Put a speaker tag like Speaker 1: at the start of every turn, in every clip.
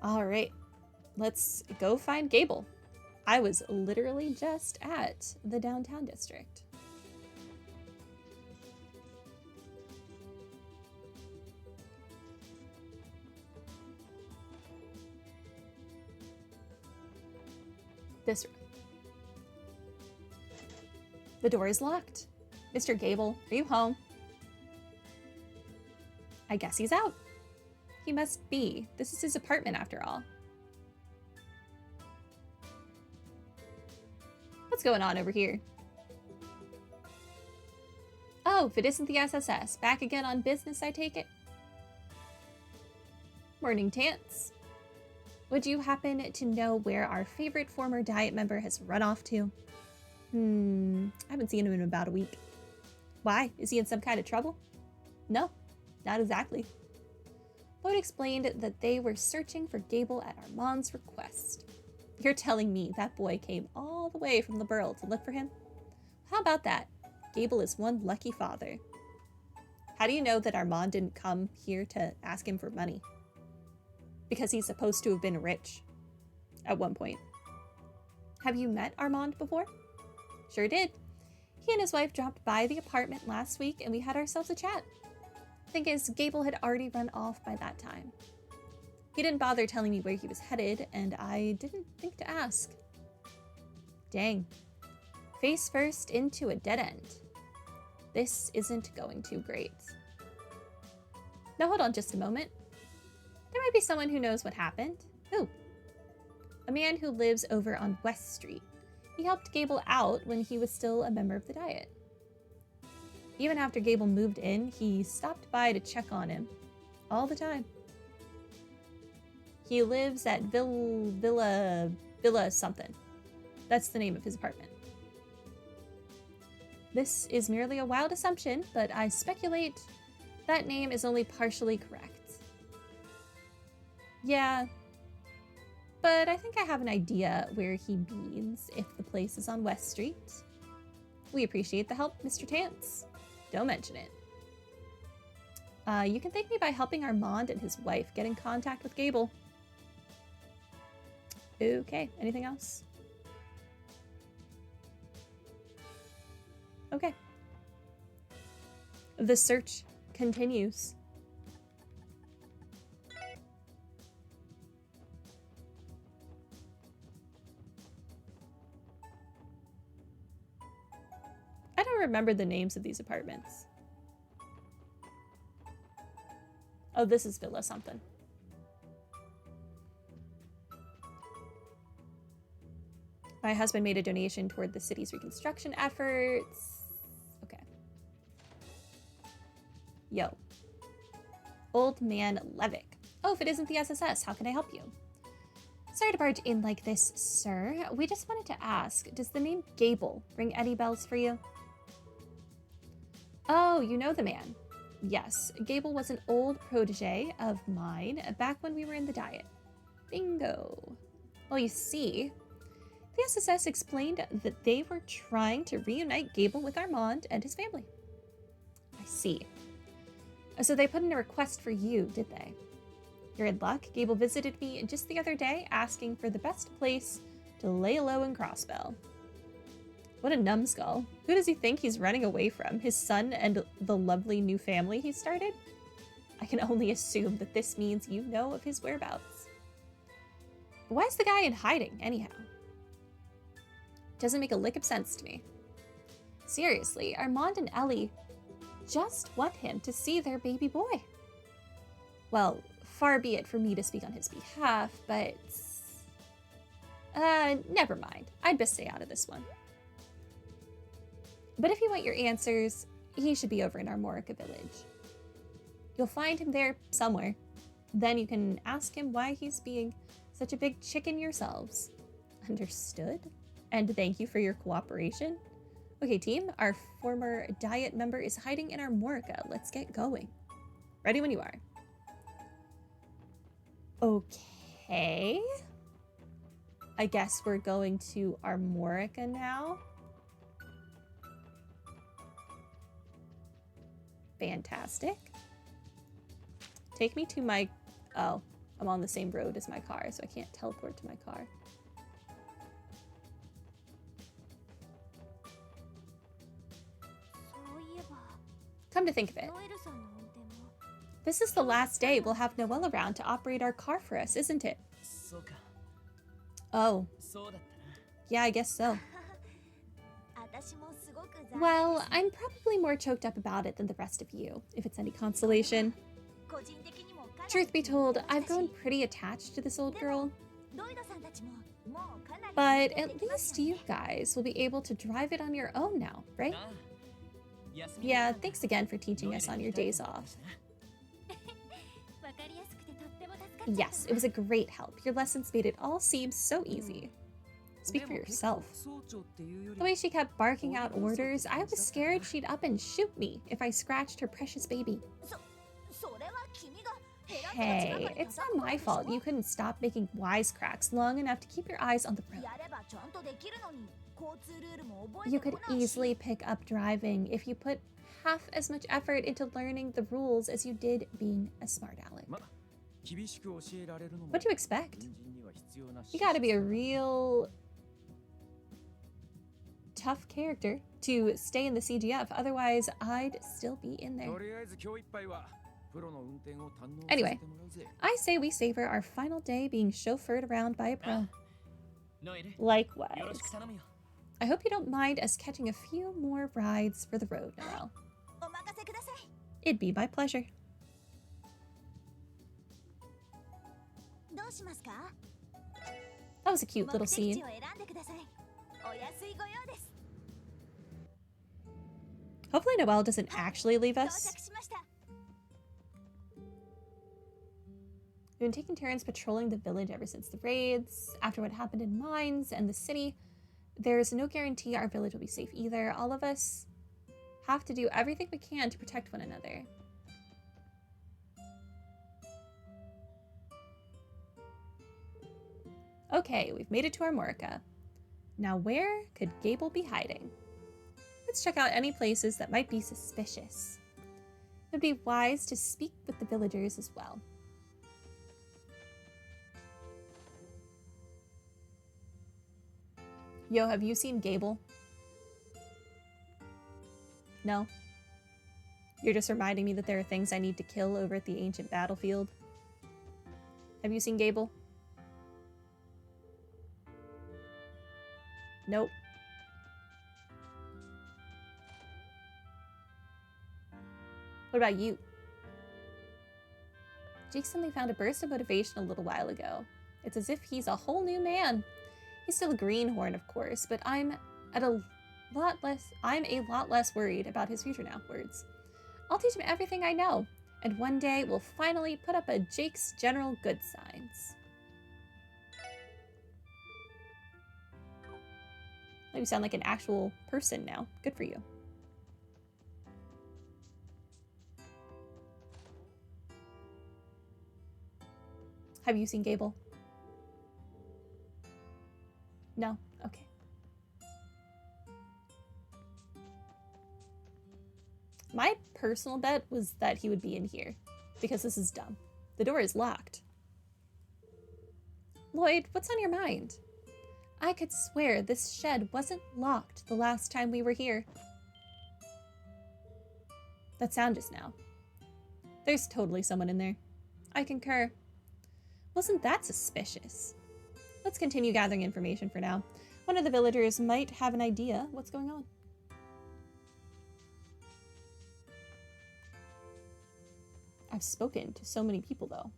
Speaker 1: All right, let's go find Gable. I was literally just at the downtown district. This room. The door is locked. Mr. Gable, are you home? I guess he's out. He must be. This is his apartment after all. What's going on over here? Oh, if it isn't the SSS. Back again on business, I take it? Morning, Tance. Would you happen to know where our favorite former Diet member has run off to? I haven't seen him in about a week. Why? Is he in some kind of trouble? No, not exactly. Lloyd explained that they were searching for Gable at Armand's request. You're telling me that boy came all the way from the Burl to look for him? How about that? Gable is one lucky father. How do you know that Armand didn't come here to ask him for money? Because he's supposed to have been rich. At one point. Have you met Armand before? Sure did. He and his wife dropped by the apartment last week and we had ourselves a chat. Thing is, Gable had already run off by that time. He didn't bother telling me where he was headed, and I didn't think to ask. Dang. Face first into a dead end. This isn't going too great. Now hold on just a moment. There might be someone who knows what happened. Who? A man who lives over on West Street. He helped Gable out when he was still a member of the Diet. Even after Gable moved in, he stopped by to check on him. All the time. He lives at Villa something. That's the name of his apartment. This is merely a wild assumption, but I speculate that name is only partially correct. Yeah, but I think I have an idea where he means if the place is on West Street. We appreciate the help, Mr. Tance. Don't mention it. You can thank me by helping Armand and his wife get in contact with Gable. Okay, anything else? Okay. The search continues. I don't remember the names of these apartments. Oh, this is Villa something. My husband made a donation toward the city's reconstruction efforts. Okay. Yo. Old Man Levick. Oh, if it isn't the SSS, how can I help you? Sorry to barge in like this, sir. We just wanted to ask, does the name Gable ring any bells for you? Oh, you know the man. Yes, Gable was an old protege of mine back when we were in the Diet. Bingo. Well, you see, the SSS explained that they were trying to reunite Gable with Armand and his family. I see. So they put in a request for you, did they? You're in luck. Gable visited me just the other day asking for the best place to lay low in Crossbell. What a numbskull. Who does he think he's running away from? His son and the lovely new family he started? I can only assume that this means you know of his whereabouts. But why is the guy in hiding, anyhow? Doesn't make a lick of sense to me. Seriously, Armand and Ellie just want him to see their baby boy. Well, far be it for me to speak on his behalf, but... never mind. I'd best stay out of this one. But if you want your answers, he should be over in Armorica village. You'll find him there somewhere. Then you can ask him why he's being such a big chicken yourselves. Understood? And thank you for your cooperation. Okay, team, our former Diet member is hiding in Armorica. Let's get going. Ready when you are. Okay. I guess we're going to Armorica now. Fantastic. Take me to my... Oh, I'm on the same road as my car, so I can't teleport to my car. Come to think of it, this is the last day we'll have Noelle around to operate our car for us, isn't it? Oh. Yeah, I guess so. Well, I'm probably more choked up about it than the rest of you, if it's any consolation. Truth be told, I've grown pretty attached to this old girl. But at least you guys will be able to drive it on your own now, right? Yeah, thanks again for teaching us on your days off. Yes, it was a great help. Your lessons made it all seem so easy. Speak for yourself. The way she kept barking out orders, I was scared she'd up and shoot me if I scratched her precious baby. Hey, it's not my fault you couldn't stop making wisecracks long enough to keep your eyes on the road. You could easily pick up driving if you put half as much effort into learning the rules as you did being a smart aleck. What do you expect? You gotta be a real tough character to stay in the CGF, otherwise I'd still be in there. Anyway, I say we savor our final day being chauffeured around by a pro. Likewise. I hope you don't mind us catching a few more rides for the road, Noelle. It'd be my pleasure. That was a cute little scene. Hopefully Noelle doesn't actually leave us. We've been taking turns patrolling the village ever since the raids. After what happened in mines and the city, there's no guarantee our village will be safe either. All of us have to do everything we can to protect one another. Okay, we've made it to Armorica. Now where could Gable be hiding? Let's check out any places that might be suspicious. It would be wise to speak with the villagers as well. Yo, have you seen Gable? No? You're just reminding me that there are things I need to kill over at the ancient battlefield. Have you seen Gable? Nope. What about you? Jake suddenly found a burst of motivation a little while ago. It's as if he's a whole new man. He's still a greenhorn, of course, but I'm a lot less worried about his future now. Words. I'll teach him everything I know, and one day we'll finally put up a Jake's General Goods signs. You sound like an actual person now. Good for you. Have you seen Gable? No? Okay. My personal bet was that he would be in here, because this is dumb. The door is locked. Lloyd, what's on your mind? I could swear this shed wasn't locked the last time we were here. That sound just now. There's totally someone in there. I concur. Wasn't that suspicious? Let's continue gathering information for now. One of the villagers might have an idea what's going on. I've spoken to so many people, though.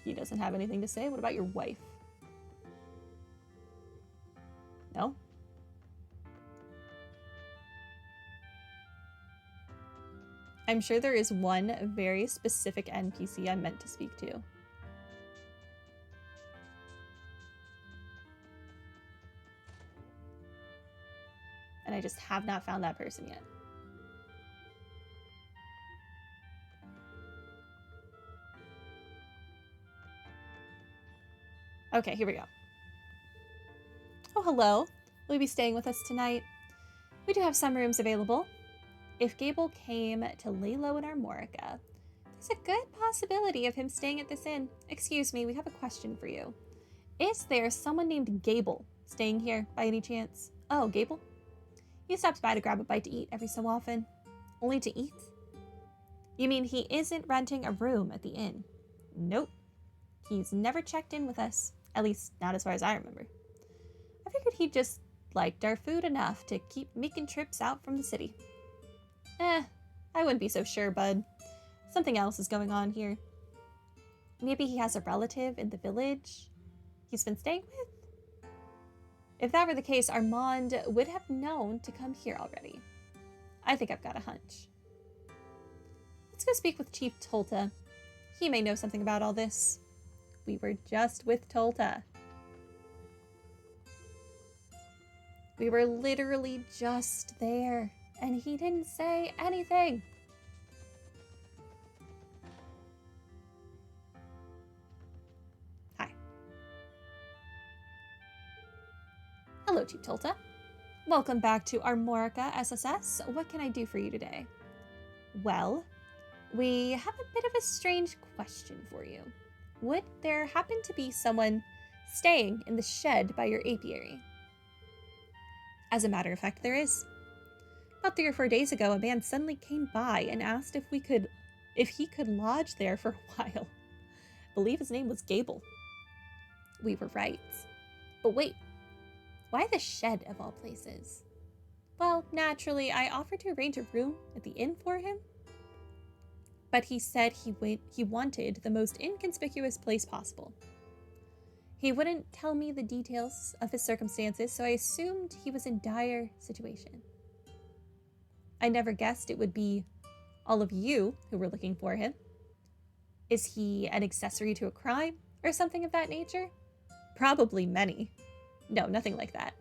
Speaker 1: He doesn't have anything to say. What about your wife? No? I'm sure there is one very specific NPC I meant to speak to. And I just have not found that person yet. Okay, here we go. Oh, hello. Will you be staying with us tonight? We do have some rooms available. If Gable came to lay low in Armorica, there's a good possibility of him staying at this inn. Excuse me, we have a question for you. Is there someone named Gable staying here by any chance? Oh, Gable? He stops by to grab a bite to eat every so often. Only to eat? You mean he isn't renting a room at the inn? Nope. He's never checked in with us. At least, not as far as I remember. I figured he just liked our food enough to keep making trips out from the city. I wouldn't be so sure, bud. Something else is going on here. Maybe he has a relative in the village he's been staying with? If that were the case, Armand would have known to come here already. I think I've got a hunch. Let's go speak with Chief Tolta. He may know something about all this. We were just with Tolta. We were literally just there, and he didn't say anything. Hi. Hello, Chief Tolta. Welcome back to Armorica SSS. What can I do for you today? Well, we have a bit of a strange question for you. Would there happen to be someone staying in the shed by your apiary? As a matter of fact, there is. About 3 or 4 days ago, a man suddenly came by and asked if he could lodge there for a while. I believe his name was Gable. We were right. But wait, why the shed of all places? Well, naturally, I offered to arrange a room at the inn for him, but he said he wanted the most inconspicuous place possible. He wouldn't tell me the details of his circumstances, so I assumed he was in dire situation. I never guessed it would be all of you who were looking for him. Is he an accessory to a crime or something of that nature? Probably many. No, nothing like that.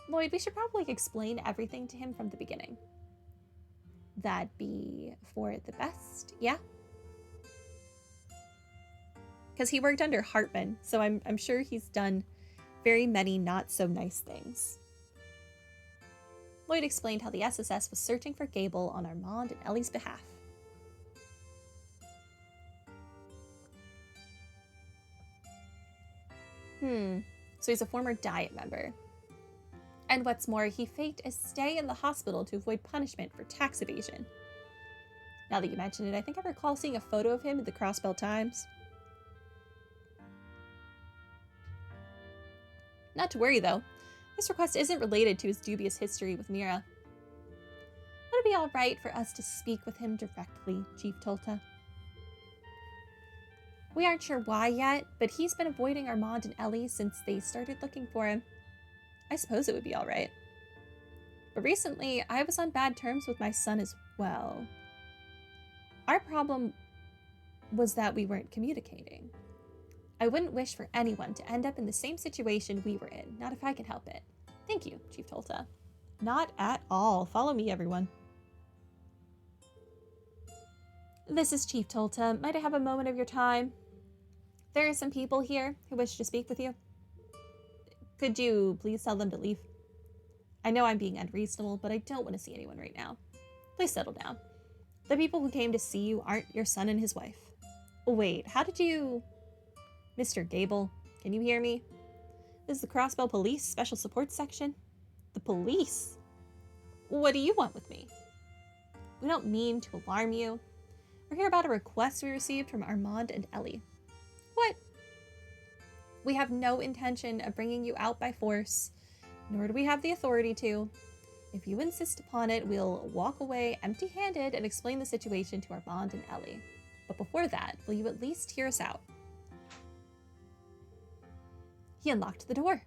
Speaker 1: Lloyd, we should probably explain everything to him from the beginning. That'd be for the best, yeah? Because he worked under Hartman, so I'm sure he's done very many not so nice things. Lloyd explained how the SSS was searching for Gable on Armand and Ellie's behalf. So he's a former Diet member. And what's more, he faked a stay in the hospital to avoid punishment for tax evasion. Now that you mention it, I think I recall seeing a photo of him in the Crossbell Times. Not to worry, though. This request isn't related to his dubious history with Mira. Would it be all right for us to speak with him directly, Chief Tolta? We aren't sure why yet, but he's been avoiding Armand and Ellie since they started looking for him. I suppose it would be all right. But recently, I was on bad terms with my son as well. Our problem was that we weren't communicating. I wouldn't wish for anyone to end up in the same situation we were in, not if I can help it. Thank you, Chief Tolta. Not at all. Follow me, everyone. This is Chief Tolta. Might I have a moment of your time? There are some people here who wish to speak with you. Could you please tell them to leave? I know I'm being unreasonable, but I don't want to see anyone right now. Please settle down. The people who came to see you aren't your son and his wife. Wait, how did you... Mr. Gable, can you hear me? This is the Crossbell Police Special Support Section. The police? What do you want with me? We don't mean to alarm you. We're here about a request we received from Armand and Ellie. What? We have no intention of bringing you out by force, nor do we have the authority to. If you insist upon it, we'll walk away empty-handed and explain the situation to Armand and Ellie. But before that, will you at least hear us out? He unlocked the door.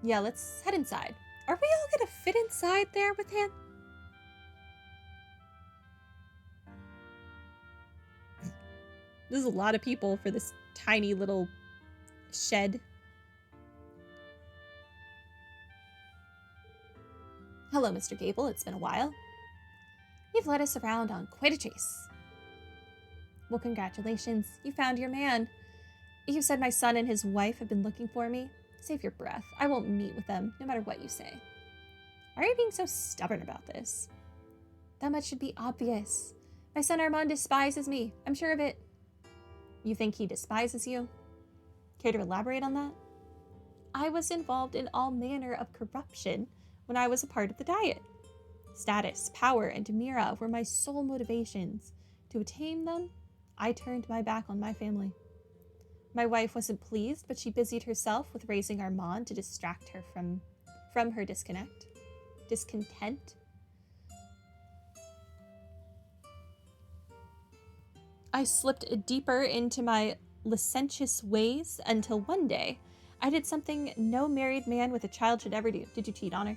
Speaker 1: Yeah, let's head inside. Are we all gonna fit inside there with him? This is a lot of people for this tiny little shed. Hello, Mr. Gable. It's been a while. You've led us around on quite a chase. Well, congratulations. You found your man. You said my son and his wife have been looking for me. Save your breath. I won't meet with them, no matter what you say. Why are you being so stubborn about this? That much should be obvious. My son Armand despises me. I'm sure of it. You think he despises you? Care to elaborate on that? I was involved in all manner of corruption when I was a part of the Diet. Status, power, and Mira were my sole motivations. To attain them, I turned my back on my family. My wife wasn't pleased, but she busied herself with raising Armand to distract her from her discontent. I slipped deeper into my licentious ways until one day I did something no married man with a child should ever do. Did you cheat on her?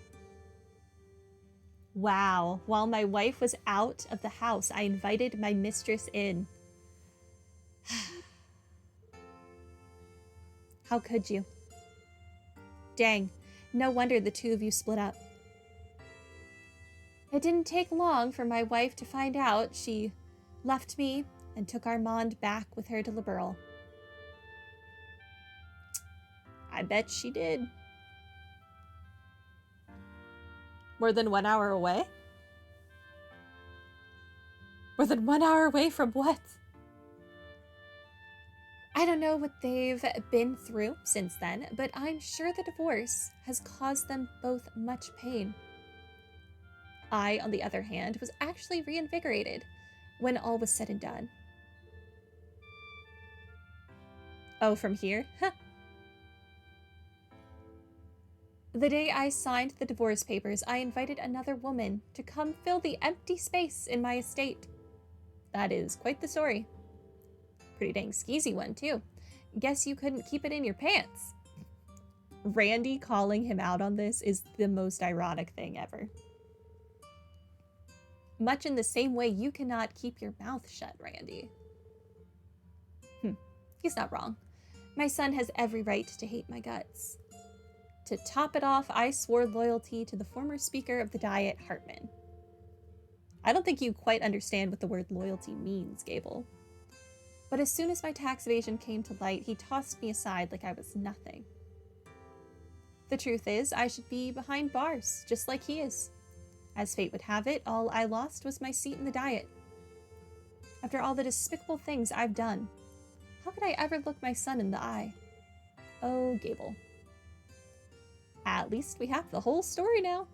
Speaker 1: Wow, while my wife was out of the house, I invited my mistress in. How could you? Dang, no wonder the two of you split up. It didn't take long for my wife to find out. She left me and took Armand back with her to Liberal. I bet she did. More than 1 hour away? More than 1 hour away from what? I don't know what they've been through since then, but I'm sure the divorce has caused them both much pain. I, on the other hand, was actually reinvigorated when all was said and done. Oh, from here? Huh. The day I signed the divorce papers, I invited another woman to come fill the empty space in my estate. That is quite the story. Pretty dang skeezy one, too. Guess you couldn't keep it in your pants. Randy calling him out on this is the most ironic thing ever. Much in the same way you cannot keep your mouth shut, Randy. He's not wrong. My son has every right to hate my guts. To top it off, I swore loyalty to the former Speaker of the Diet, Hartman. I don't think you quite understand what the word loyalty means, Gable. But as soon as my tax evasion came to light, he tossed me aside like I was nothing. The truth is, I should be behind bars, just like he is. As fate would have it, all I lost was my seat in the Diet. After all the despicable things I've done, how could I ever look my son in the eye? Oh, Gable. At least we have the whole story now.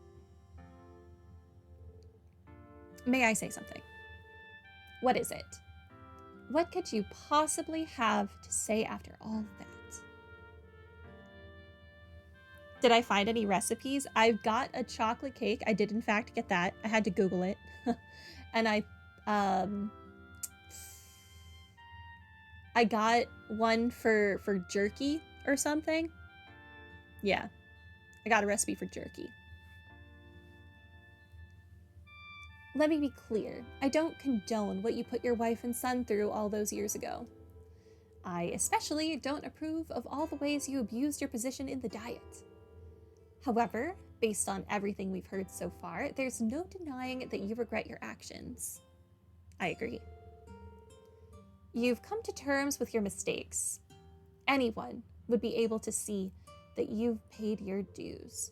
Speaker 1: May I say something? What is it? What could you possibly have to say after all that? Did I find any recipes? I've got a chocolate cake. I did in fact get that. I had to Google it. And I got one for jerky or something. Yeah. I got a recipe for jerky. Let me be clear. I don't condone what you put your wife and son through all those years ago. I especially don't approve of all the ways you abused your position in the Diet. However, based on everything we've heard so far, there's no denying that you regret your actions. I agree. You've come to terms with your mistakes. Anyone would be able to see that you've paid your dues.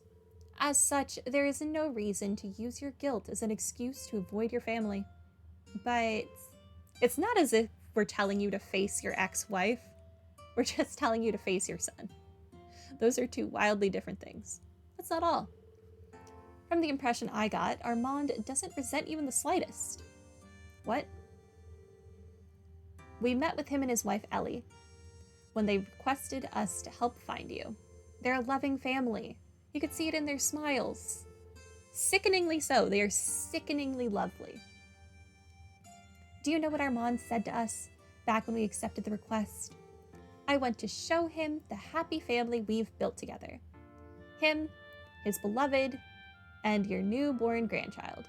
Speaker 1: As such, there is no reason to use your guilt as an excuse to avoid your family. But it's not as if we're telling you to face your ex-wife. We're just telling you to face your son. Those are two wildly different things. That's not all. From the impression I got, Armand doesn't resent you in the slightest. What? We met with him and his wife, Ellie, when they requested us to help find you. They're a loving family. You could see it in their smiles. Sickeningly so. They are sickeningly lovely. Do you know what Armand said to us back when we accepted the request? I want to show him the happy family we've built together. Him, his beloved, and your newborn grandchild.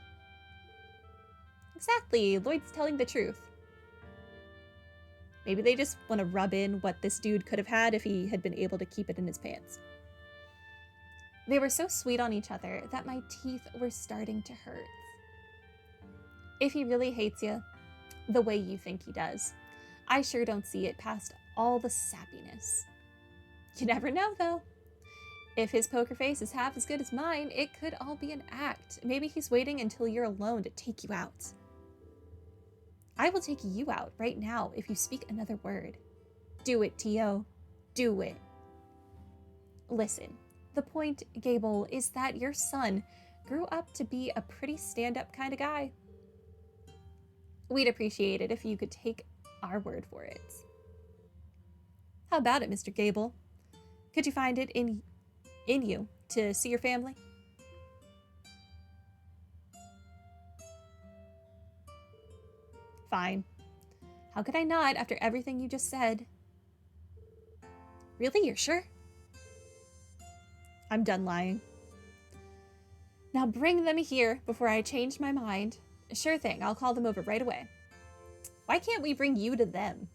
Speaker 1: Exactly. Lloyd's telling the truth. Maybe they just want to rub in what this dude could have had if he had been able to keep it in his pants. They were so sweet on each other that my teeth were starting to hurt. If he really hates you, the way you think he does, I sure don't see it past all the sappiness. You never know, though. If his poker face is half as good as mine, it could all be an act. Maybe he's waiting until you're alone to take you out. I will take you out right now if you speak another word. Do it, Tio. Do it. Listen, the point, Gable, is that your son grew up to be a pretty stand-up kind of guy. We'd appreciate it if you could take our word for it. How about it, Mr. Gable? Could you find it in you to see your family? Fine. How could I not after everything you just said? Really? You're sure? I'm done lying. Now bring them here before I change my mind. Sure thing, I'll call them over right away. Why can't we bring you to them?